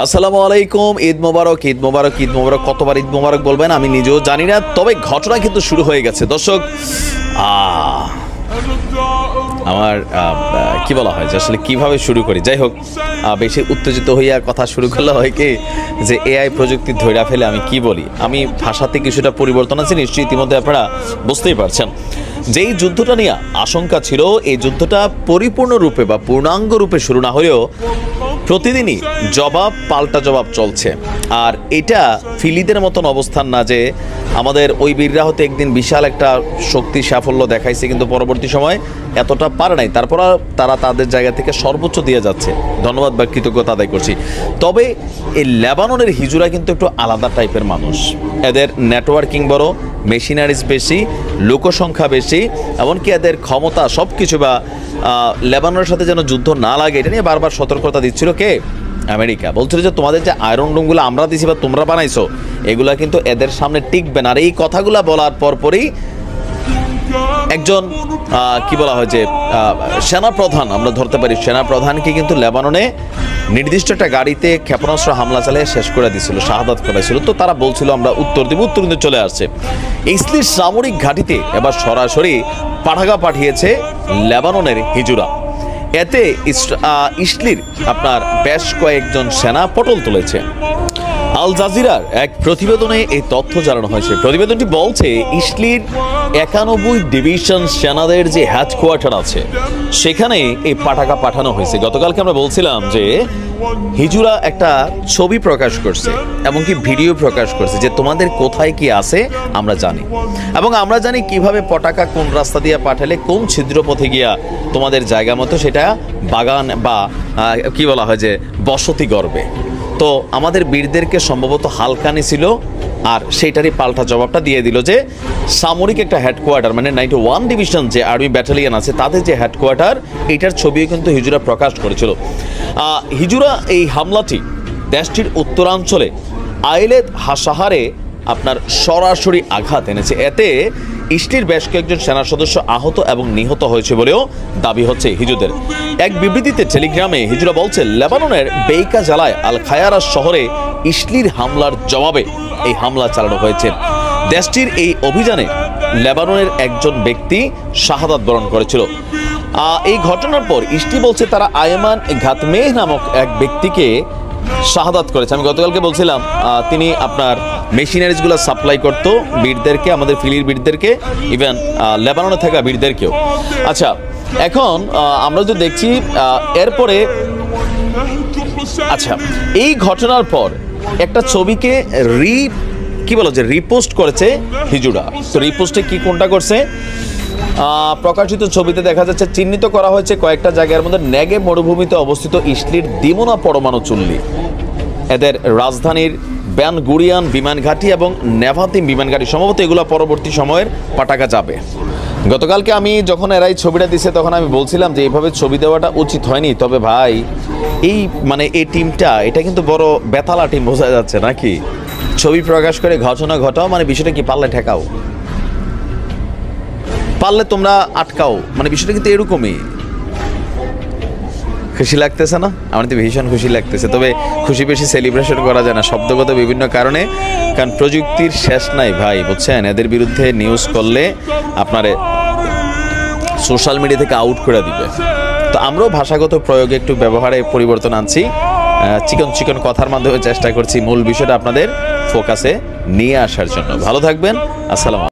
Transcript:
আসসালামু আলাইকুম। ঈদ মোবারক, ঈদ মোবারক, ঈদ মোবারক। কতবার ঈদ মোবারক বলবেন আমি নিজেও জানি না, তবে ঘটনা কিন্তু শুরু হয়ে গেছে দর্শক। আমার কি বলা হয় যে আসলে কিভাবে শুরু করি, যাই হোক, বেশি উত্তেজিত হইয়া কথা শুরু করলে হয় কি যে এআই প্রযুক্তি ধৈরা ফেলে আমি কি বলি, আমি ভাষাতে কিছুটা পরিবর্তন আছে নিশ্চয়ই ইতিমধ্যে আপনারা বুঝতেই পারছেন। যেই যুদ্ধটা নিয়ে আশঙ্কা ছিল, এই যুদ্ধটা পরিপূর্ণরূপে বা পূর্ণাঙ্গ রূপে শুরু না হলেও প্রতিদিনই জবাব পাল্টা জবাব চলছে। আর এটা ফিলিদের মতন অবস্থান না যে আমাদের ওই বীররা হতে একদিন বিশাল একটা শক্তি সাফল্য দেখাইছে কিন্তু পরবর্তী সময় এতটা পারে নাই, তারপর তারা তাদের জায়গা থেকে সর্বোচ্চ দিয়ে যাচ্ছে, ধন্যবাদ বা কৃতজ্ঞতা আদায় করছি। তবে এই লেবাননের হিজুরা কিন্তু একটু আলাদা টাইপের মানুষ। এদের নেটওয়ার্কিং বড়, মেশিনারিজ বেশি, লোকসংখ্যা বেশি, এমনকি এদের ক্ষমতা সব কিছু, বা লেবাননের সাথে যেন যুদ্ধ না লাগে এটা নিয়ে বারবার সতর্কতা দিচ্ছিল কে? আমেরিকা। বলছিল যে তোমাদের যে আয়রন ডোমগুলো আমরা দিছি বা তোমরা বানাইছো এগুলা কিন্তু এদের সামনে টিকবে না। আর এই কথাগুলা বলার পরপরই একজন কি বলা হয় যে সেনাপ্রধান, আমরা ধরতে পারি সেনাপ্রধানকে কিন্তু লেবাননে নির্দিষ্ট একটা গাড়িতে ক্ষেপণাস্ত্র হামলা চালিয়ে শেষ করে দিয়েছিল, শাহাদাত করেছিল। তো তারা বলছিল আমরা উত্তর দিব, উত্তর কিন্তু চলে আসছে। ইসলির সামরিক ঘাঁটিতে এবার সরাসরি পাঠাগা পাঠিয়েছে লেবাননের হিজুরা। এতে ইসলির আপনার বেশ কয়েকজন সেনা পটল তুলেছে। আল জাজিরার এক প্রতিবেদনে এই তথ্য জানানো হয়েছে। প্রতিবেদনটি বলছে ইসলির 91 ডিভিশন সেনাদের যে হেডকোয়ার্টার আছে সেখানে এই পাঠাকা পাঠানো হয়েছে। গতকালকে আমরা বলছিলাম যে হিজুরা একটা ছবি প্রকাশ করছে, এমনকি ভিডিও প্রকাশ করছে যে তোমাদের কোথায় কি আছে আমরা জানি, এবং আমরা জানি কিভাবে পটাকা কোন রাস্তা দিয়ে পাঠালে কোন ছিদ্র পথে গিয়া তোমাদের জায়গা মতো সেটা বাগান বা কি বলা হয় যে বসতি গড়বে। তো আমাদের বীরদেরকে সম্ভবত হালকানি ছিল, আর সেইটারই পাল্টা জবাবটা দিয়ে দিল যে সামরিক একটা হেডকোয়ার্টার, মানে 91 ডিভিশন যে আর্মি ব্যাটালিয়ন আছে তাদের যে হেডকোয়ার্টার, এটার ছবিও কিন্তু হিজুরা প্রকাশ করেছিল। হিজুরা এই হামলাটি দেশটির উত্তরাঞ্চলে আইলেদ হাসাহারে আপনার সরাসরি আঘাত এনেছে। এতে ইসলির বেশ কয়েকজন সেনা সদস্য আহত এবং নিহত হয়েছে বলেও দাবি হচ্ছে হিজুদের। এক বিবৃতিতে টেলিগ্রামে হিজুরা বলছে লেবাননের বেইকা জেলায় আল খায়ারা শহরে ইসলির হামলার জবাবে এই হামলা চালানো হয়েছে। দেশটির এই অভিযানে লেবাননের একজন ব্যক্তি শাহাদাত বরণ করেছিল। এই ঘটনার পর ইসলি বলছে তারা আয়মান ঘাতমেহ নামক এক ব্যক্তিকে শাহাদাত করেছে। আমি গতকালকে বলছিলাম তিনি আপনার মেশিনারিজগুলো সাপ্লাই করতো বীরদেরকে, আমাদের ফিলির বীরদেরকে, ইভেন লেবাননে থাকা বীরদেরকেও। আচ্ছা, এখন আমরা যদি দেখছি এরপরে, আচ্ছা এই ঘটনার পর একটা ছবিকে রিপোস্ট করেছে হিজুরা। তো রিপোস্টে কি কোনটা করছে? প্রকাশিত ছবিতে দেখা যাচ্ছে চিহ্নিত করা হয়েছে কয়েকটা জায়গার মধ্যে নেগেভ মরুভূমিতে অবস্থিত ইসলির দিমোনা পরমাণু চুল্লি। এদের রাজধানীর বেন গুরিয়ান বিমান ঘাঁটি এবং নেভাতিম বিমান ঘাঁটি, সম্ভবত এগুলো পরবর্তী সময়ের পাঠাকা যাবে। গতকালকে আমি যখন এরাই ছবিটা দিছে তখন আমি বলছিলাম যে এইভাবে ছবি দেওয়াটা উচিত হয়নি। তবে ভাই এই এই টিমটা এটা কিন্তু বড় বেতালা টিম, বোঝা যাচ্ছে নাকি? ছবি প্রকাশ করে ঘটনা ঘটাও, মানে বিষয়টা কি পারলে ঠেকাও, পারলে তোমরা আটকাও, মানে বিষয়টা কিন্তু এরকমই। খুশি লাগতেছে না? আমার তো ভীষণ খুশি লাগতেছে। তবে খুশি বেশি সেলিব্রেশন করা যায় না শব্দগত বিভিন্ন কারণে, কারণ প্রযুক্তির শেষ নাই ভাই, বুঝছেন? এদের বিরুদ্ধে নিউজ করলে আপনারে সোশ্যাল মিডিয়া থেকে আউট করে দিবে। তো আমরাও ভাষাগত প্রয়োগে একটু ব্যবহারে পরিবর্তন আনছি, চিকন চিকন কথার মাধ্যমে চেষ্টা করছি মূল বিষয়টা আপনাদের ফোকাসে নিয়ে আসার জন্য। ভালো থাকবেন, আসসালাম।